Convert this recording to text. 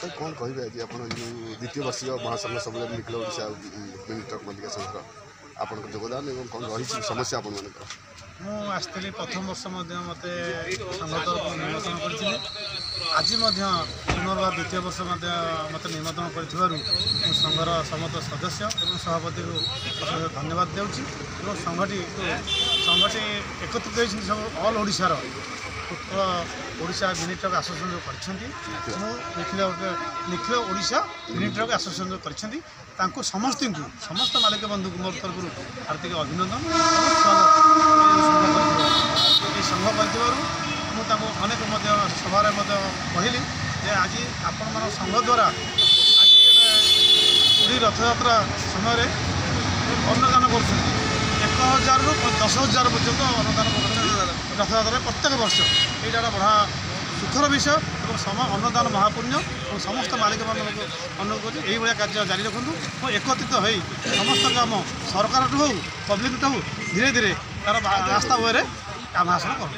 तो कौन कहे आज आप द्वितीय वर्षीय महासंघ सबुज निखिल ओडिशा मिनी ट्रक मालिका संघर आप योगदान और कौन रही समस्या आपण मुझे प्रथम वर्ष मत संघ तरफ निमंत्रण करी आज पुनर्वार द्वितीय वर्ष मत निमंत्रण कर संघर समस्त सदस्य और सभापति को धन्यवाद देउछि। संघटी एकत्रित सब ऑल ओडिशार ओडिशा मिनी ट्रक आसोसिएशन जो कर Nikhil Odisha mini truck association जो कर समस्त मालिक बंधु मोर तरफ हार्दिक अभिनंदन संघ कर अनेक सभार कहली जे आज आपण संघ द्वारा आज पुरी रथयात्रा समय अन्नदान कर 1000 ରୁ 10,000 पर्यंत अन्नदान रथयात्रा प्रत्येक वर्ष यहाँ बड़ा सुखर विषय और अन्नदान महापुण्य और समस्त मालिक मान अनुरोध कर यही कार्य जारी रखु एकत्रित हो समस्त काम सरकार हो पब्लिक हो धीरे धीरे तार रास्ता वे काम हासिल कर।